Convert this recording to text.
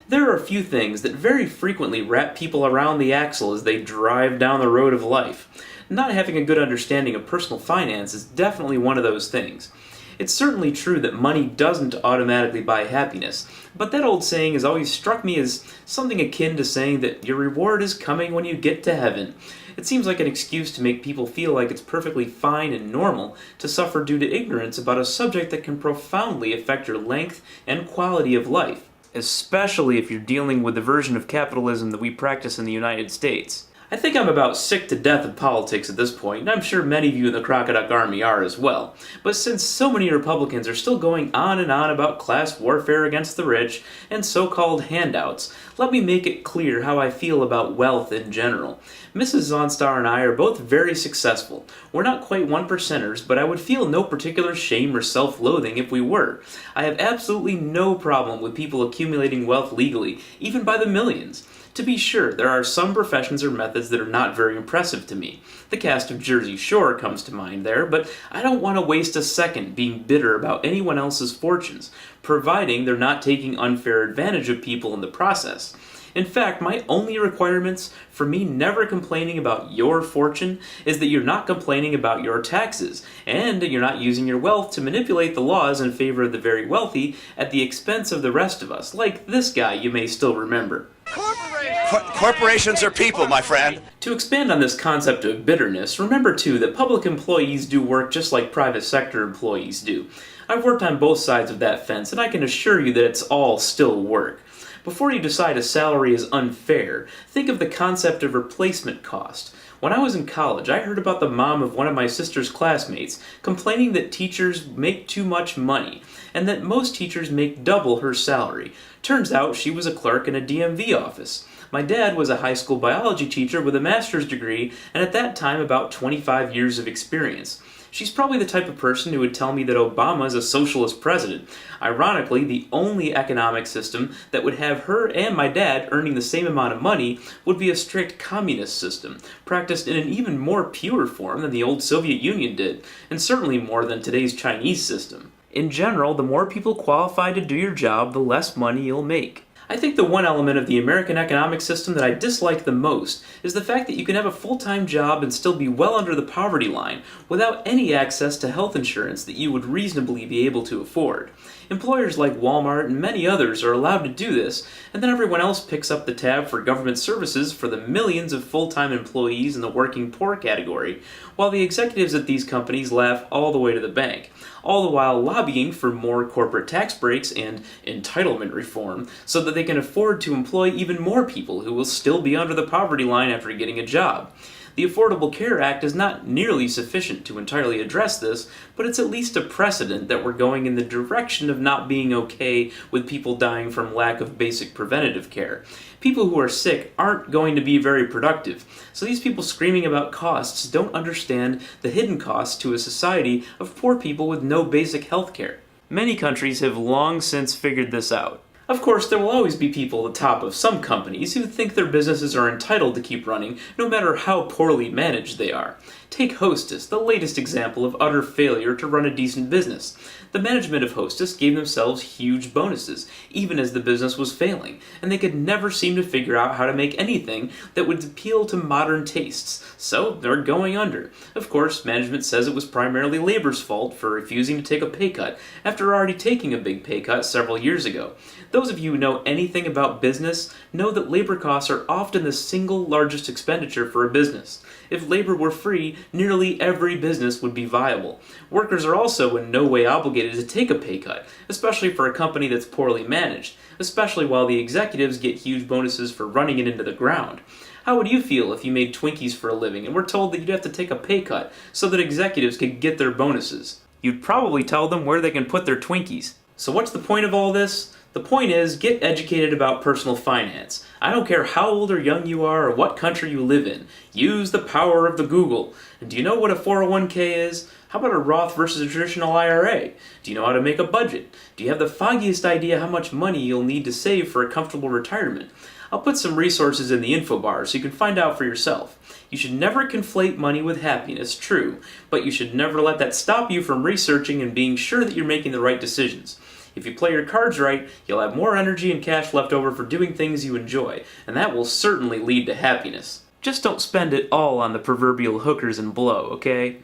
There are a few things that very frequently wrap people around the axle as they drive down the road of life. Not having a good understanding of personal finance is definitely one of those things. It's certainly true that money doesn't automatically buy happiness, but that old saying has always struck me as something akin to saying that your reward is coming when you get to heaven. It seems like an excuse to make people feel like it's perfectly fine and normal to suffer due to ignorance about a subject that can profoundly affect your length and quality of life, especially if you're dealing with the version of capitalism that we practice in the United States. I think I'm about sick to death of politics at this point, and I'm sure many of you in the Crocodile Army are as well. But since so many Republicans are still going on and on about class warfare against the rich and so-called handouts, let me make it clear how I feel about wealth in general. Mrs. Zaunstar and I are both very successful. We're not quite one-percenters, but I would feel no particular shame or self-loathing if we were. I have absolutely no problem with people accumulating wealth legally, even by the millions. To be sure, there are some professions or methods that are not very impressive to me. The cast of Jersey Shore comes to mind there, but I don't want to waste a second being bitter about anyone else's fortunes, providing they're not taking unfair advantage of people in the process. In fact, my only requirements for me never complaining about your fortune is that you're not complaining about your taxes, and you're not using your wealth to manipulate the laws in favor of the very wealthy at the expense of the rest of us, like this guy you may still remember. Corporations are people, my friend. To expand on this concept of bitterness, remember too that public employees do work just like private sector employees do. I've worked on both sides of that fence, and I can assure you that it's all still work. Before you decide a salary is unfair, think of the concept of replacement cost. When I was in college, I heard about the mom of one of my sister's classmates complaining that teachers make too much money, and that most teachers make double her salary. Turns out she was a clerk in a DMV office. My dad was a high school biology teacher with a master's degree, and at that time about 25 years of experience. She's probably the type of person who would tell me that Obama is a socialist president. Ironically, the only economic system that would have her and my dad earning the same amount of money would be a strict communist system, practiced in an even more pure form than the old Soviet Union did, and certainly more than today's Chinese system. In general, the more people qualified to do your job, the less money you'll make. I think the one element of the American economic system that I dislike the most is the fact that you can have a full-time job and still be well under the poverty line without any access to health insurance that you would reasonably be able to afford. Employers like Walmart and many others are allowed to do this, and then everyone else picks up the tab for government services for the millions of full-time employees in the working poor category, while the executives at these companies laugh all the way to the bank, all the while lobbying for more corporate tax breaks and entitlement reform so that they can afford to employ even more people who will still be under the poverty line after getting a job. The Affordable Care Act is not nearly sufficient to entirely address this, but it's at least a precedent that we're going in the direction of not being okay with people dying from lack of basic preventative care. People who are sick aren't going to be very productive, so these people screaming about costs don't understand the hidden costs to a society of poor people with no basic health care. Many countries have long since figured this out. Of course, there will always be people at the top of some companies who think their businesses are entitled to keep running no matter how poorly managed they are. Take Hostess, the latest example of utter failure to run a decent business. The management of Hostess gave themselves huge bonuses, even as the business was failing, and they could never seem to figure out how to make anything that would appeal to modern tastes, so they're going under. Of course, management says it was primarily labor's fault for refusing to take a pay cut after already taking a big pay cut several years ago. Those of you who know anything about business know that labor costs are often the single largest expenditure for a business. If labor were free, nearly every business would be viable. Workers are also in no way obligated to take a pay cut, especially for a company that's poorly managed, especially while the executives get huge bonuses for running it into the ground. How would you feel if you made Twinkies for a living and were told that you'd have to take a pay cut so that executives could get their bonuses? You'd probably tell them where they can put their Twinkies. So what's the point of all this? The point is, get educated about personal finance. I don't care how old or young you are or what country you live in. Use the power of the Google. And do you know what a 401k is? How about a Roth versus a traditional IRA? Do you know how to make a budget? Do you have the foggiest idea how much money you'll need to save for a comfortable retirement? I'll put some resources in the info bar so you can find out for yourself. You should never conflate money with happiness, true, but you should never let that stop you from researching and being sure that you're making the right decisions. If you play your cards right, you'll have more energy and cash left over for doing things you enjoy, and that will certainly lead to happiness. Just don't spend it all on the proverbial hookers and blow, okay?